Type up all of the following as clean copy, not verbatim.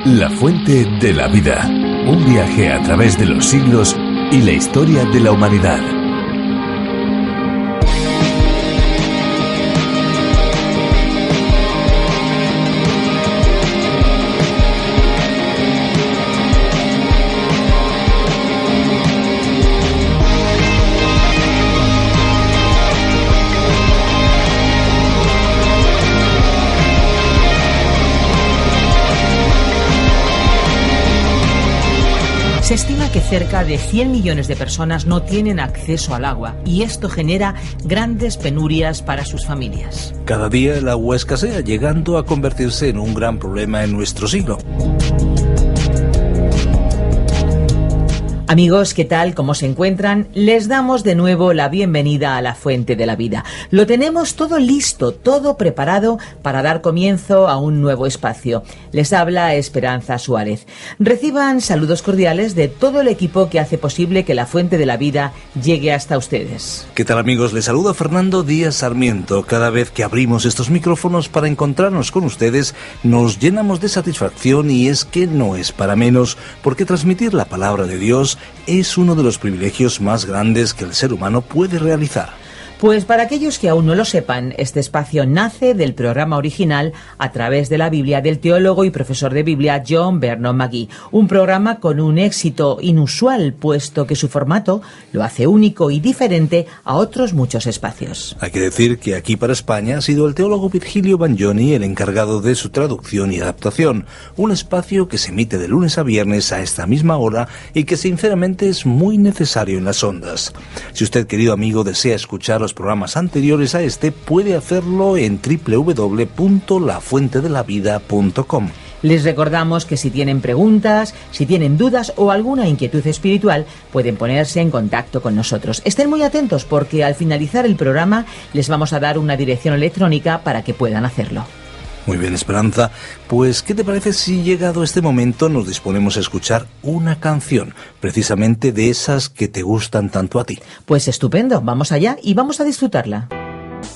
La fuente de la vida. Un viaje a través de los siglos y la historia de la humanidad. Se estima que cerca de 100 millones de personas no tienen acceso al agua y esto genera grandes penurias para sus familias. Cada día el agua escasea, llegando a convertirse en un gran problema en nuestro siglo. Amigos, ¿qué tal? ¿Cómo se encuentran? Les damos de nuevo la bienvenida a la Fuente de la Vida. Lo tenemos todo listo, todo preparado para dar comienzo a un nuevo espacio. Les habla Esperanza Suárez. Reciban saludos cordiales de todo el equipo que hace posible que la Fuente de la Vida llegue hasta ustedes. ¿Qué tal, amigos? Les saluda Fernando Díaz Sarmiento. Cada vez que abrimos estos micrófonos para encontrarnos con ustedes, nos llenamos de satisfacción y es que no es para menos, porque transmitir la palabra de Dios es uno de los privilegios más grandes que el ser humano puede realizar. Pues para aquellos que aún no lo sepan, este espacio nace del programa original a través de la Biblia del teólogo y profesor de Biblia John Vernon McGee. Un programa con un éxito inusual, puesto que su formato lo hace único y diferente a otros muchos espacios. Hay que decir que aquí para España ha sido el teólogo Virgilio Bagnoni el encargado de su traducción y adaptación. Un espacio que se emite de lunes a viernes a esta misma hora y que sinceramente es muy necesario en las ondas. Si usted, querido amigo, desea escuchar los programas anteriores a este, puede hacerlo en www.lafuentedelavida.com. Les recordamos que si tienen preguntas, si tienen dudas o alguna inquietud espiritual, pueden ponerse en contacto con nosotros. Estén muy atentos porque al finalizar el programa les vamos a dar una dirección electrónica para que puedan hacerlo. Muy bien, Esperanza. Pues, ¿qué te parece si llegado este momento nos disponemos a escuchar una canción, precisamente de esas que te gustan tanto a ti? Pues estupendo, vamos allá y vamos a disfrutarla.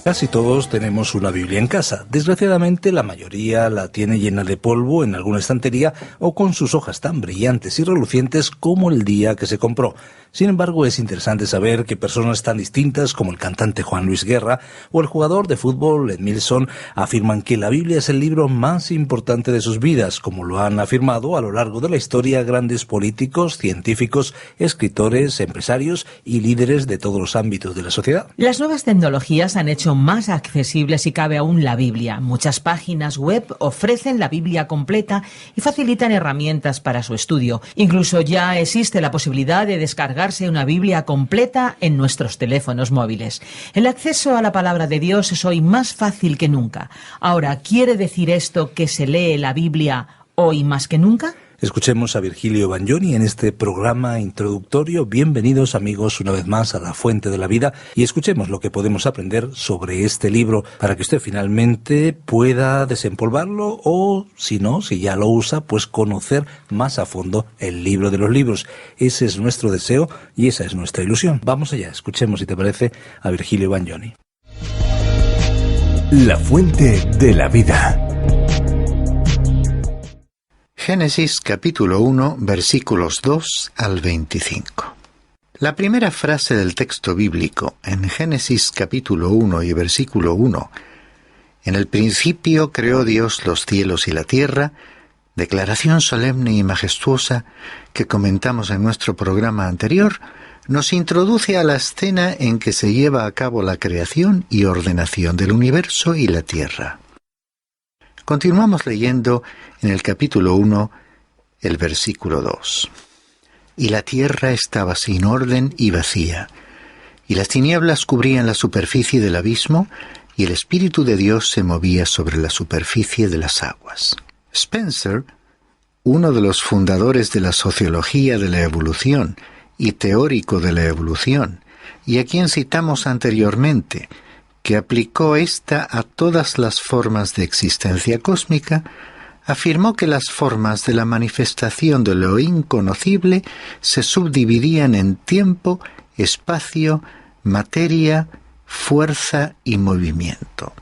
Casi todos tenemos una Biblia en casa. Desgraciadamente, la mayoría la tiene llena de polvo en alguna estantería o con sus hojas tan brillantes y relucientes como el día que se compró. Sin embargo, es interesante saber que personas tan distintas como el cantante Juan Luis Guerra o el jugador de fútbol Ed Milson afirman que la Biblia es el libro más importante de sus vidas, como lo han afirmado a lo largo de la historia grandes políticos, científicos, escritores, empresarios y líderes de todos los ámbitos de la sociedad. Las nuevas tecnologías han hecho más accesible, si cabe aún, la Biblia. Muchas páginas web ofrecen la Biblia completa y facilitan herramientas para su estudio. Incluso ya existe la posibilidad de descargarse una Biblia completa en nuestros teléfonos móviles. El acceso a la palabra de Dios es hoy más fácil que nunca. Ahora, ¿quiere decir esto que se lee la Biblia hoy más que nunca? Escuchemos a Virgilio Bagnoni en este programa introductorio. Bienvenidos, amigos, una vez más a La Fuente de la Vida y escuchemos lo que podemos aprender sobre este libro para que usted finalmente pueda desempolvarlo o, si no, si ya lo usa, pues conocer más a fondo el libro de los libros. Ese es nuestro deseo y esa es nuestra ilusión. Vamos allá, escuchemos, si te parece, a Virgilio Bagnoni. La Fuente de la Vida. Génesis capítulo 1, versículos 2 al 25. La primera frase del texto bíblico en Génesis capítulo 1 y versículo 1, en el principio creó Dios los cielos y la tierra, declaración solemne y majestuosa que comentamos en nuestro programa anterior, nos introduce a la escena en que se lleva a cabo la creación y ordenación del universo y la tierra. Continuamos leyendo en el capítulo 1, el versículo 2. Y la tierra estaba sin orden y vacía, y las tinieblas cubrían la superficie del abismo, y el Espíritu de Dios se movía sobre la superficie de las aguas. Spencer, uno de los fundadores de la sociología de la evolución y teórico de la evolución, y a quien citamos anteriormente, que aplicó esta a todas las formas de existencia cósmica, afirmó que las formas de la manifestación de lo inconocible se subdividían en tiempo, espacio, materia, fuerza y movimiento.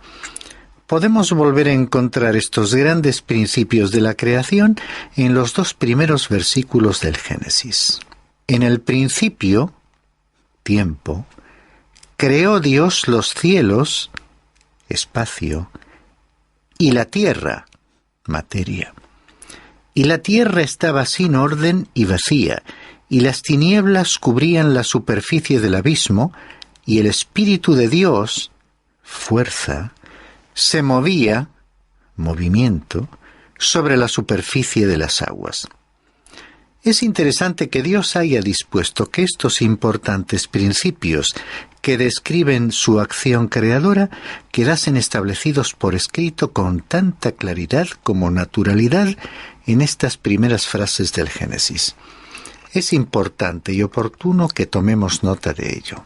podemos volver a encontrar estos grandes principios de la creación en los 2 primeros versículos del Génesis. En el principio, tiempo, creó Dios los cielos, espacio, y la tierra, materia. Y la tierra estaba sin orden y vacía, y las tinieblas cubrían la superficie del abismo, y el Espíritu de Dios, fuerza, se movía, movimiento, sobre la superficie de las aguas. Es interesante que Dios haya dispuesto que estos importantes principios que describen su acción creadora quedasen establecidos por escrito con tanta claridad como naturalidad en estas primeras frases del Génesis. Es importante y oportuno que tomemos nota de ello.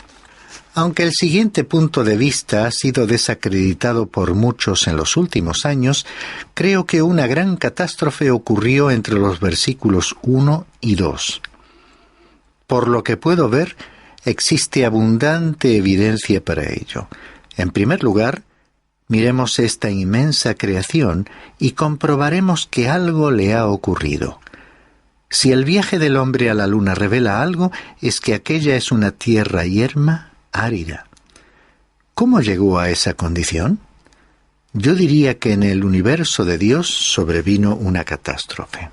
Aunque el siguiente punto de vista ha sido desacreditado por muchos en los últimos años, creo que una gran catástrofe ocurrió entre los versículos 1 y 2. Por lo que puedo ver, existe abundante evidencia para ello. En primer lugar, miremos esta inmensa creación y comprobaremos que algo le ha ocurrido. Si el viaje del hombre a la luna revela algo, es que aquella es una tierra yerma, árida. ¿Cómo llegó a esa condición? Yo diría que en el universo de Dios sobrevino una catástrofe.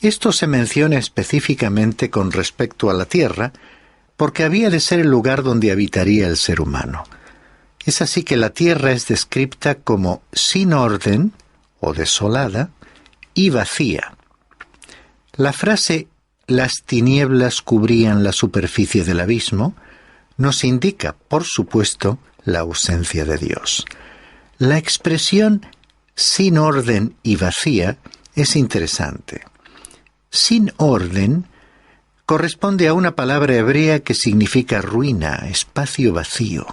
Esto se menciona específicamente con respecto a la tierra, porque había de ser el lugar donde habitaría el ser humano. Es así que la tierra es descrita como sin orden o desolada y vacía. La frase «las tinieblas cubrían la superficie del abismo» nos indica, por supuesto, la ausencia de Dios. La expresión sin orden y vacía es interesante. Sin orden corresponde a una palabra hebrea que significa ruina, espacio vacío.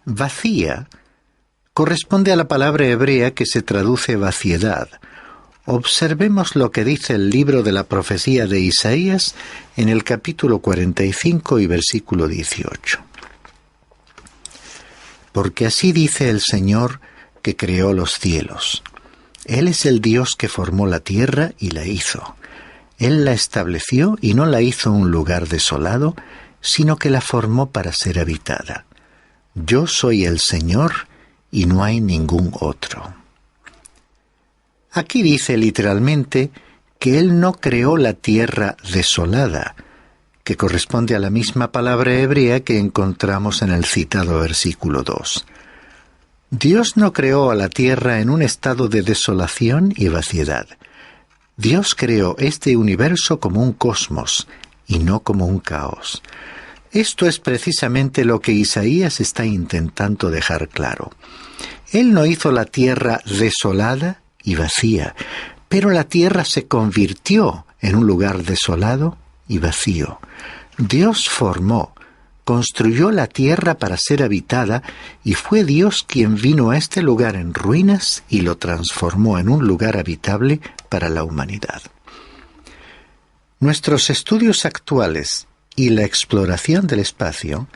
Vacía corresponde a la palabra hebrea que se traduce vaciedad. Observemos lo que dice el libro de la profecía de Isaías en el capítulo 45 y versículo 18. Porque así dice el Señor que creó los cielos. Él es el Dios que formó la tierra y la hizo. Él la estableció y no la hizo un lugar desolado, sino que la formó para ser habitada. Yo soy el Señor y no hay ningún otro. Aquí dice literalmente que Él no creó la tierra desolada, que corresponde a la misma palabra hebrea que encontramos en el citado versículo 2. Dios no creó a la tierra en un estado de desolación y vaciedad. Dios creó este universo como un cosmos y no como un caos. Esto es precisamente lo que Isaías está intentando dejar claro. Él no hizo la tierra desolada y vacía, pero la tierra se convirtió en un lugar desolado y vacío. Dios formó, construyó la tierra para ser habitada y fue Dios quien vino a este lugar en ruinas y lo transformó en un lugar habitable para la humanidad. Nuestros estudios actuales y la exploración del espacio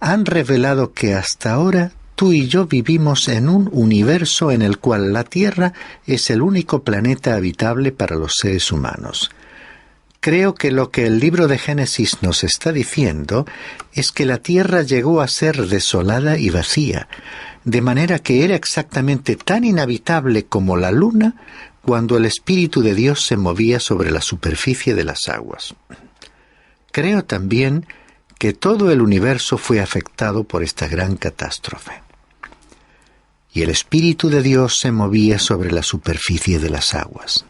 han revelado que hasta ahora tú y yo vivimos en un universo en el cual la Tierra es el único planeta habitable para los seres humanos. Creo que lo que el libro de Génesis nos está diciendo es que la Tierra llegó a ser desolada y vacía, de manera que era exactamente tan inhabitable como la luna cuando el Espíritu de Dios se movía sobre la superficie de las aguas. Creo también que todo el universo fue afectado por esta gran catástrofe. Y el Espíritu de Dios se movía sobre la superficie de las aguas.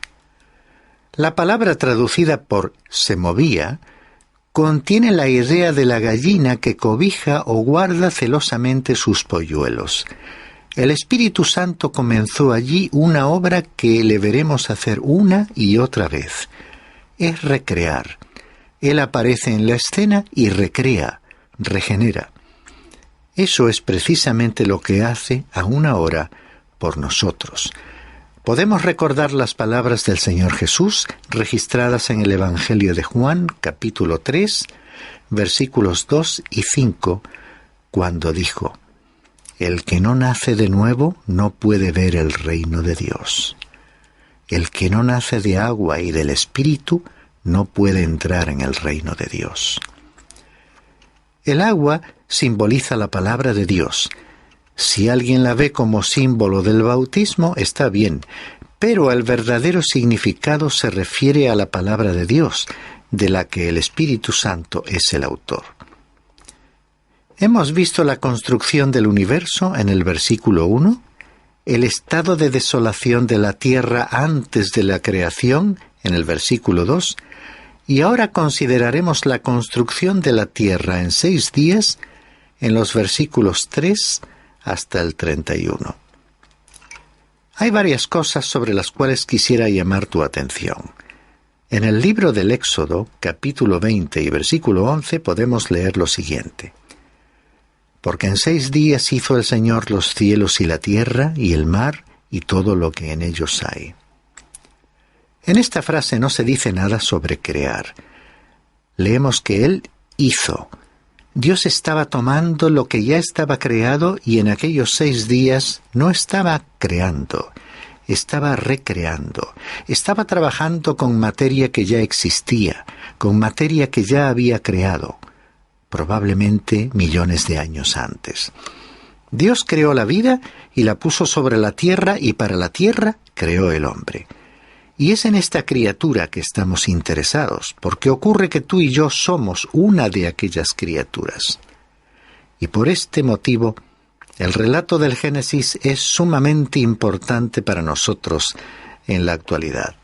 La palabra traducida por «se movía» contiene la idea de la gallina que cobija o guarda celosamente sus polluelos. El Espíritu Santo comenzó allí una obra que le veremos hacer una y otra vez. Es recrear. Él aparece en la escena y recrea, regenera. Eso es precisamente lo que hace aún ahora por nosotros. Podemos recordar las palabras del Señor Jesús registradas en el Evangelio de Juan, capítulo 3, versículos 2 y 5, cuando dijo: El que no nace de nuevo no puede ver el reino de Dios. El que no nace de agua y del Espíritu no puede entrar en el reino de Dios. El agua simboliza la palabra de Dios. Si alguien la ve como símbolo del bautismo, está bien, pero el verdadero significado se refiere a la palabra de Dios, de la que el Espíritu Santo es el autor. Hemos visto la construcción del universo en el versículo 1, el estado de desolación de la tierra antes de la creación en el versículo 2, y ahora consideraremos la construcción de la tierra en 6 días en los versículos 3 hasta el 31. Hay varias cosas sobre las cuales quisiera llamar tu atención. En el libro del Éxodo, capítulo 20 y versículo 11, podemos leer lo siguiente. Porque en 6 días hizo el Señor los cielos y la tierra y el mar y todo lo que en ellos hay. En esta frase no se dice nada sobre crear. Leemos que Él hizo. Dios estaba tomando lo que ya estaba creado y en aquellos 6 días no estaba creando, estaba recreando, estaba trabajando con materia que ya existía, con materia que ya había creado, probablemente millones de años antes. Dios creó la vida y la puso sobre la tierra y para la tierra creó el hombre. Y es en esta criatura que estamos interesados, porque ocurre que tú y yo somos una de aquellas criaturas. Y por este motivo, el relato del Génesis es sumamente importante para nosotros en la actualidad.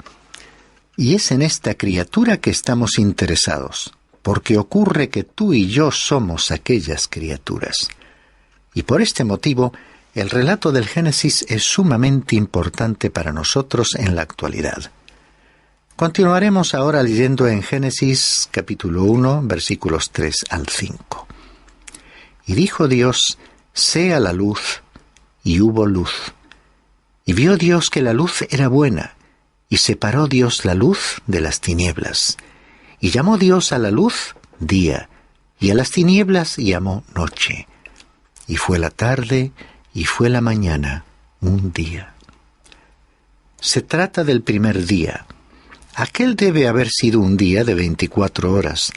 Y es en esta criatura que estamos interesados, porque ocurre que tú y yo somos aquellas criaturas. Y por este motivo, el relato del Génesis es sumamente importante para nosotros en la actualidad. Continuaremos ahora leyendo en Génesis capítulo 1, versículos 3 al 5. Y dijo Dios, sea la luz, y hubo luz. Y vio Dios que la luz era buena, y separó Dios la luz de las tinieblas. Y llamó Dios a la luz día, y a las tinieblas llamó noche. Y fue la tarde, y fue la mañana, un día. Se trata del primer día. Aquel debe haber sido un día de 24 horas.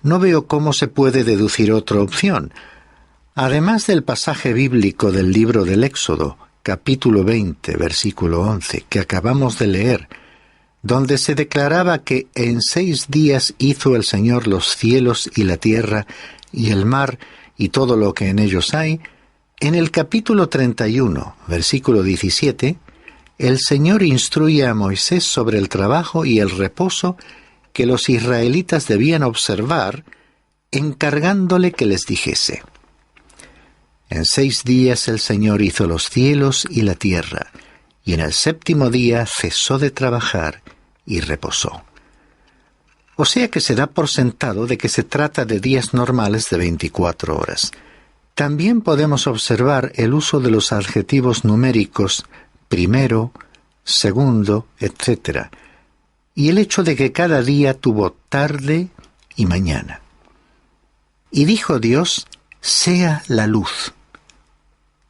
No veo cómo se puede deducir otra opción. Además del pasaje bíblico del libro del Éxodo, capítulo 20, versículo 11, que acabamos de leer, donde se declaraba que en 6 días hizo el Señor los cielos y la tierra y el mar y todo lo que en ellos hay, en el capítulo 31, versículo 17, el Señor instruye a Moisés sobre el trabajo y el reposo que los israelitas debían observar, encargándole que les dijese: En 6 días el Señor hizo los cielos y la tierra, y en el 7º día cesó de trabajar y reposó. O sea que se da por sentado de que se trata de días normales de 24 horas. También podemos observar el uso de los adjetivos numéricos primero, segundo, etc., y el hecho de que cada día tuvo tarde y mañana. Y dijo Dios, sea la luz.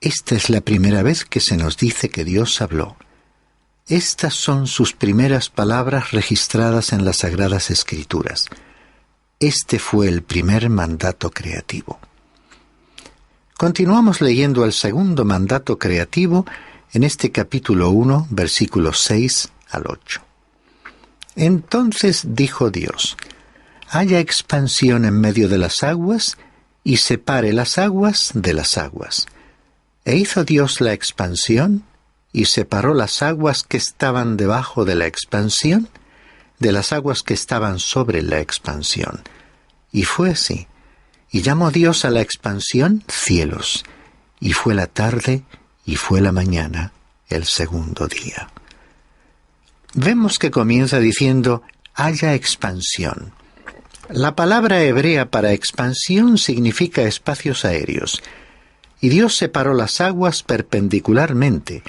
Esta es la primera vez que se nos dice que Dios habló. Estas son sus primeras palabras registradas en las Sagradas Escrituras. Este fue el primer mandato creativo. Continuamos leyendo el segundo mandato creativo en este capítulo 1, versículos 6 al 8. Entonces dijo Dios, haya expansión en medio de las aguas y separe las aguas de las aguas. E hizo Dios la expansión y separó las aguas que estaban debajo de la expansión de las aguas que estaban sobre la expansión. Y fue así. Y llamó Dios a la expansión cielos, y fue la tarde y fue la mañana, el 2º día. Vemos que comienza diciendo, haya expansión. La palabra hebrea para expansión significa espacios aéreos, y Dios separó las aguas perpendicularmente,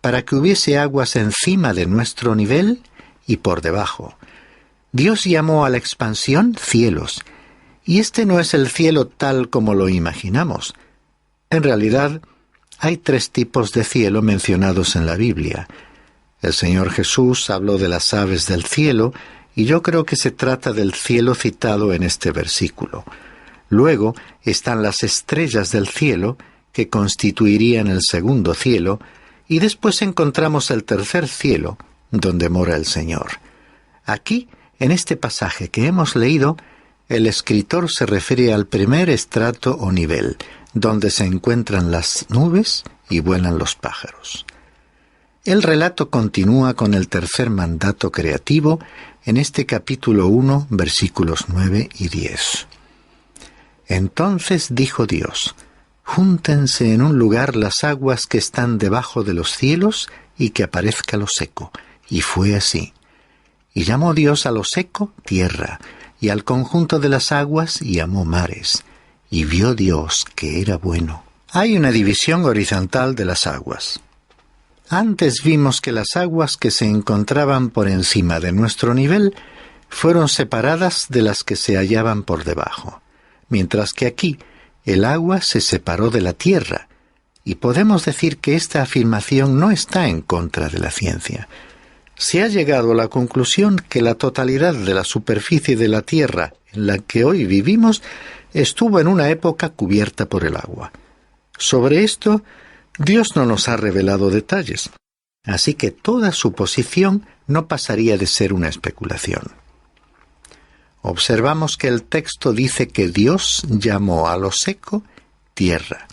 para que hubiese aguas encima de nuestro nivel y por debajo. Dios llamó a la expansión cielos, y este no es el cielo tal como lo imaginamos. En realidad, Hay 3 tipos de cielo mencionados en la Biblia. El Señor Jesús habló de las aves del cielo, y yo creo que se trata del cielo citado en este versículo. Luego están las estrellas del cielo, que constituirían el segundo cielo, y después encontramos el tercer cielo, donde mora el Señor. Aquí, en este pasaje que hemos leído, el escritor se refiere al primer estrato o nivel, donde se encuentran las nubes y vuelan los pájaros. El relato continúa con el tercer mandato creativo en este capítulo 1, versículos 9 y 10. Entonces dijo Dios: «Júntense en un lugar las aguas que están debajo de los cielos y que aparezca lo seco». Y fue así. Y llamó Dios a lo seco tierra, y al conjunto de las aguas llamó mares. Y vio Dios que era bueno. Hay una división horizontal de las aguas. Antes vimos que las aguas que se encontraban por encima de nuestro nivel fueron separadas de las que se hallaban por debajo, mientras que aquí el agua se separó de la tierra, y podemos decir que esta afirmación no está en contra de la ciencia. Se ha llegado a la conclusión que la totalidad de la superficie de la tierra en la que hoy vivimos estuvo en una época cubierta por el agua. Sobre esto, Dios no nos ha revelado detalles, así que toda suposición no pasaría de ser una especulación. Observamos que el texto dice que Dios llamó a lo seco tierra.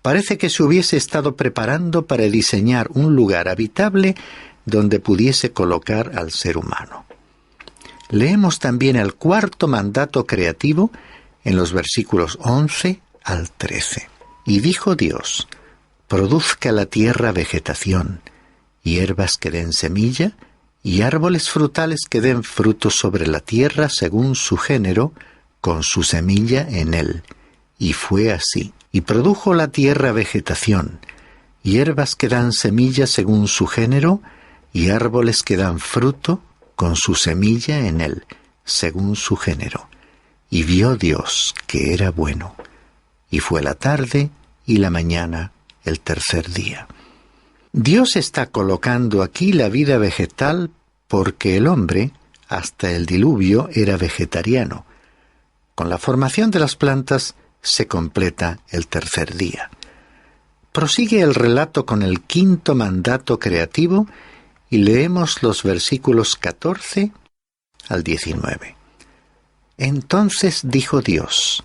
Parece que se hubiese estado preparando para diseñar un lugar habitable donde pudiese colocar al ser humano. Leemos también el cuarto mandato creativo en los versículos 11 al 13. Y dijo Dios: «Produzca la tierra vegetación, hierbas que den semilla, y árboles frutales que den fruto sobre la tierra según su género, con su semilla en él». Y fue así. Y produjo la tierra vegetación, hierbas que dan semilla según su género, y árboles que dan fruto, con su semilla en él, según su género. Y vio Dios que era bueno. Y fue la tarde y la mañana, el tercer día. Dios está colocando aquí la vida vegetal porque el hombre, hasta el diluvio, era vegetariano. Con la formación de las plantas se completa el tercer día. Prosigue el relato con el quinto mandato creativo y leemos los versículos 14 al 19. Entonces dijo Dios: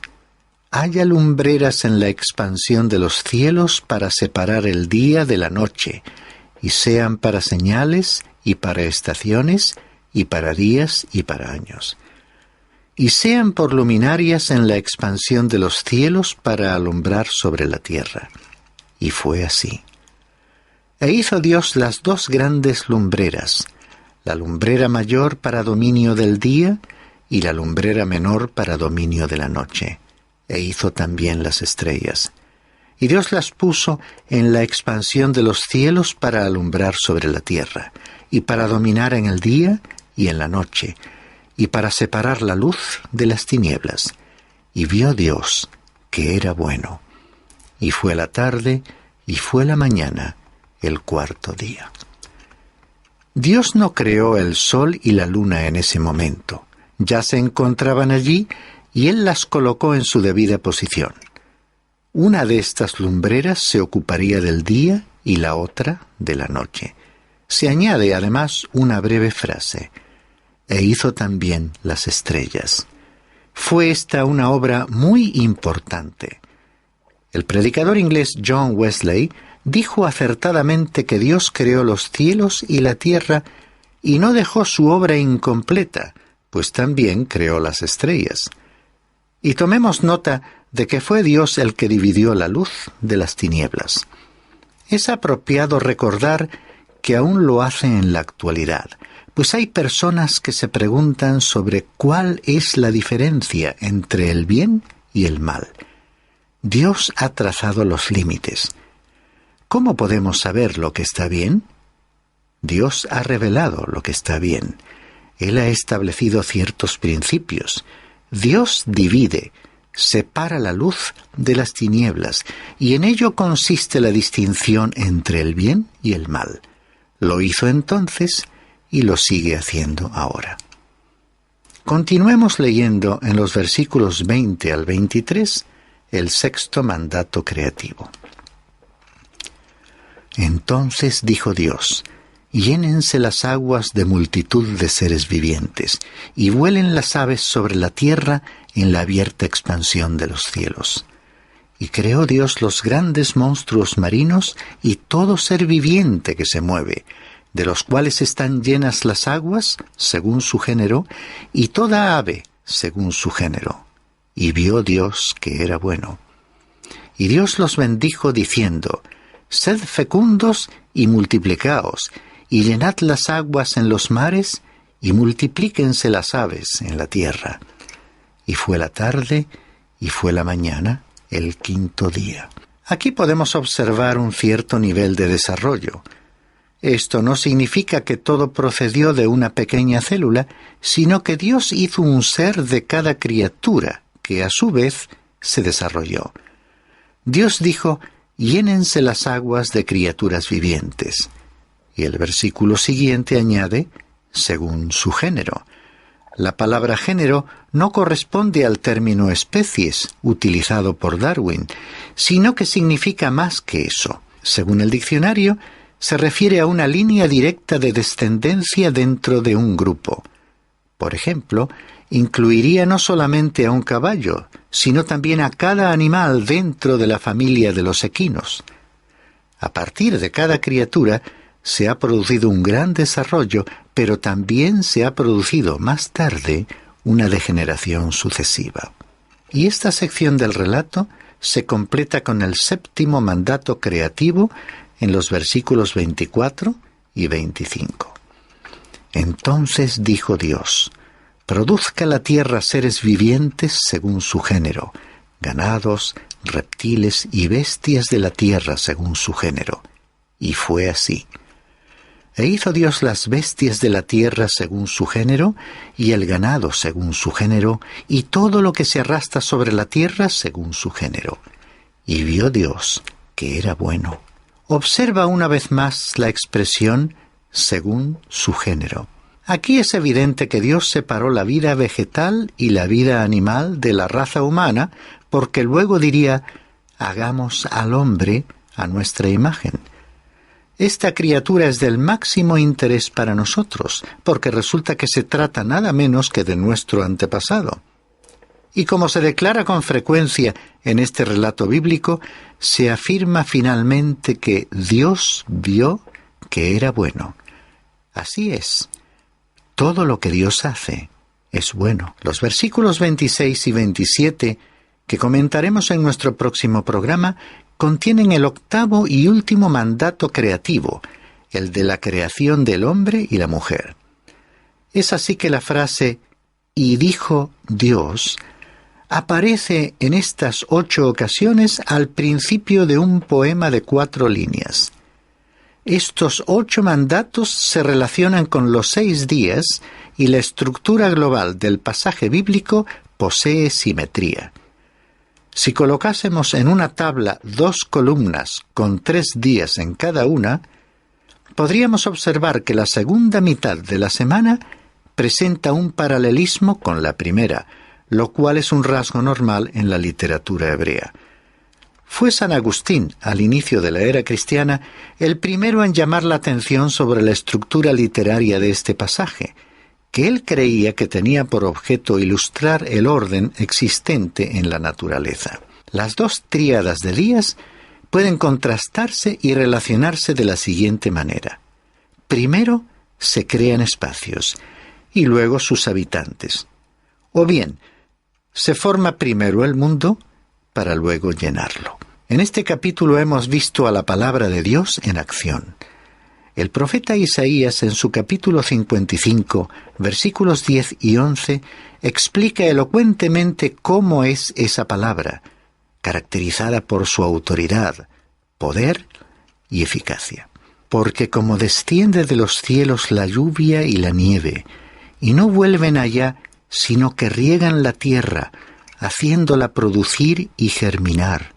«Haya lumbreras en la expansión de los cielos para separar el día de la noche, y sean para señales y para estaciones y para días y para años. Y sean por luminarias en la expansión de los cielos para alumbrar sobre la tierra». Y fue así. E hizo Dios las 2 grandes lumbreras, la lumbrera mayor para dominio del día y la lumbrera menor para dominio de la noche. E hizo también las estrellas. Y Dios las puso en la expansión de los cielos para alumbrar sobre la tierra, y para dominar en el día y en la noche, y para separar la luz de las tinieblas. Y vio Dios que era bueno. Y fue la tarde y fue la mañana, el cuarto día. Dios no creó el sol y la luna en ese momento. Ya se encontraban allí y Él las colocó en su debida posición. Una de estas lumbreras se ocuparía del día y la otra de la noche. Se añade además una breve frase: «E hizo también las estrellas». Fue esta una obra muy importante. El predicador inglés John Wesley dijo acertadamente que Dios creó los cielos y la tierra y no dejó su obra incompleta, pues también creó las estrellas. Y tomemos nota de que fue Dios el que dividió la luz de las tinieblas. Es apropiado recordar que aún lo hace en la actualidad, pues hay personas que se preguntan sobre cuál es la diferencia entre el bien y el mal. Dios ha trazado los límites. ¿Cómo podemos saber lo que está bien? Dios ha revelado lo que está bien. Él ha establecido ciertos principios. Dios divide, separa la luz de las tinieblas, y en ello consiste la distinción entre el bien y el mal. Lo hizo entonces y lo sigue haciendo ahora. Continuemos leyendo en los versículos 20 al 23 el sexto mandato creativo. Entonces dijo Dios: llénense las aguas de multitud de seres vivientes, y vuelen las aves sobre la tierra en la abierta expansión de los cielos. Y creó Dios los grandes monstruos marinos y todo ser viviente que se mueve, de los cuales están llenas las aguas, según su género, y toda ave, según su género. Y vio Dios que era bueno. Y Dios los bendijo diciendo: sed fecundos y multiplicaos, y llenad las aguas en los mares, y multiplíquense las aves en la tierra. Y fue la tarde, y fue la mañana, el quinto día. Aquí podemos observar un cierto nivel de desarrollo. Esto no significa que todo procedió de una pequeña célula, sino que Dios hizo un ser de cada criatura, que a su vez se desarrolló. Dios dijo: llénense las aguas de criaturas vivientes. Y el versículo siguiente añade: según su género. La palabra género no corresponde al término especies utilizado por Darwin, sino que significa más que eso. Según el diccionario, se refiere a una línea directa de descendencia dentro de un grupo. Por ejemplo, incluiría no solamente a un caballo, sino también a cada animal dentro de la familia de los equinos. A partir de cada criatura se ha producido un gran desarrollo, pero también se ha producido más tarde una degeneración sucesiva. Y esta sección del relato se completa con el séptimo mandato creativo en los versículos 24 y 25. Entonces dijo Dios: produzca la tierra seres vivientes según su género, ganados, reptiles y bestias de la tierra según su género. Y fue así. E hizo Dios las bestias de la tierra según su género, y el ganado según su género, y todo lo que se arrastra sobre la tierra según su género. Y vio Dios que era bueno. Observa una vez más la expresión según su género. Aquí es evidente que Dios separó la vida vegetal y la vida animal de la raza humana, porque luego diría: hagamos al hombre a nuestra imagen. Esta criatura es del máximo interés para nosotros, porque resulta que se trata nada menos que de nuestro antepasado. Y como se declara con frecuencia en este relato bíblico, se afirma finalmente que Dios vio que era bueno. Así es. Todo lo que Dios hace es bueno. Los versículos 26 y 27, que comentaremos en nuestro próximo programa, contienen el octavo y último mandato creativo, el de la creación del hombre y la mujer. Es así que la frase «y dijo Dios» aparece en estas 8 ocasiones al principio de un poema de 4 líneas. Estos 8 mandatos se relacionan con los 6 días y la estructura global del pasaje bíblico posee simetría. Si colocásemos en una tabla 2 columnas con 3 días en cada una, podríamos observar que la segunda mitad de la semana presenta un paralelismo con la primera, lo cual es un rasgo normal en la literatura hebrea. Fue San Agustín, al inicio de la era cristiana, el primero en llamar la atención sobre la estructura literaria de este pasaje, que él creía que tenía por objeto ilustrar el orden existente en la naturaleza. Las 2 tríadas de días pueden contrastarse y relacionarse de la siguiente manera. Primero se crean espacios y luego sus habitantes. O bien, se forma primero el mundo para luego llenarlo. En este capítulo hemos visto a la palabra de Dios en acción. El profeta Isaías, en su capítulo 55, versículos 10 y 11, explica elocuentemente cómo es esa palabra, caracterizada por su autoridad, poder y eficacia. Porque como desciende de los cielos la lluvia y la nieve, y no vuelven allá, sino que riegan la tierra, haciéndola producir y germinar,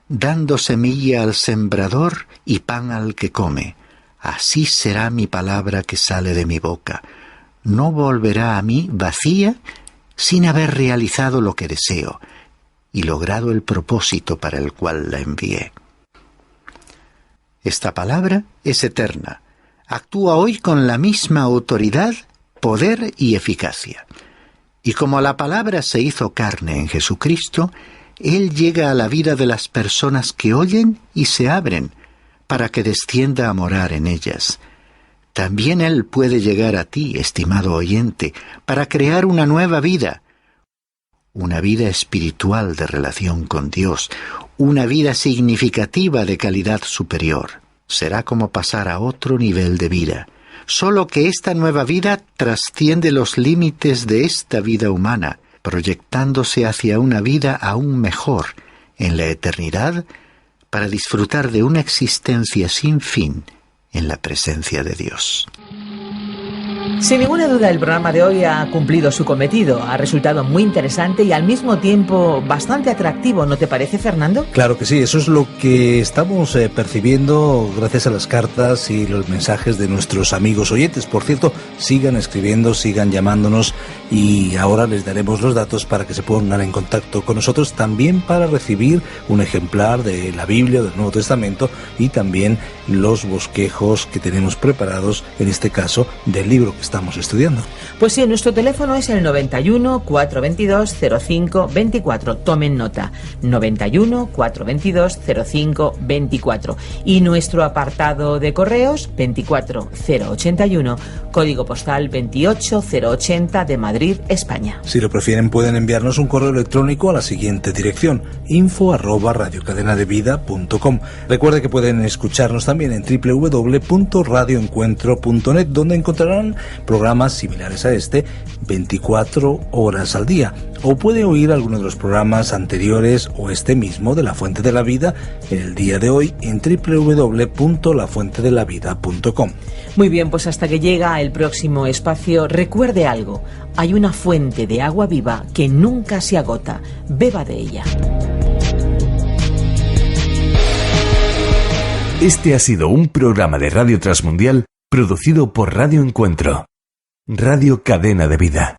dando semilla al sembrador y pan al que come. Así será mi palabra que sale de mi boca. No volverá a mí vacía sin haber realizado lo que deseo y logrado el propósito para el cual la envié. Esta palabra es eterna. Actúa hoy con la misma autoridad, poder y eficacia. Y como la palabra se hizo carne en Jesucristo, Él llega a la vida de las personas que oyen y se abren, para que descienda a morar en ellas. También Él puede llegar a ti, estimado oyente, para crear una nueva vida, una vida espiritual de relación con Dios, una vida significativa de calidad superior. Será como pasar a otro nivel de vida, solo que esta nueva vida trasciende los límites de esta vida humana, proyectándose hacia una vida aún mejor en la eternidad, para disfrutar de una existencia sin fin en la presencia de Dios. Sin ninguna duda, el programa de hoy ha cumplido su cometido. Ha resultado muy interesante y al mismo tiempo bastante atractivo, ¿no te parece, Fernando? Claro que sí, eso es lo que estamos percibiendo gracias a las cartas y los mensajes de nuestros amigos oyentes. Por cierto, sigan escribiendo, sigan llamándonos y ahora les daremos los datos para que se pongan en contacto con nosotros, también para recibir un ejemplar de la Biblia, del Nuevo Testamento y también los bosquejos que tenemos preparados, en este caso, del libro que estamos estudiando. Pues sí, nuestro teléfono es el 91 422 05 24. Tomen nota, 91 422 05 24. Y nuestro apartado de correos 24081, código postal 28080 de Madrid, España. Si lo prefieren, pueden enviarnos un correo electrónico a la siguiente dirección: info@radiocadenadevida.com. Recuerde que pueden escucharnos también en www.radioencuentro.net, donde encontrarán programas similares a este 24 horas al día, o puede oír algunos de los programas anteriores o este mismo de La Fuente de la Vida en el día de hoy en www.lafuentedelavida.com. Muy bien, pues hasta que llega el próximo espacio, recuerde algo: hay una fuente de agua viva que nunca se agota. Beba de ella. Este ha sido un programa de Radio Transmundial producido por Radio Encuentro, Radio Cadena de Vida.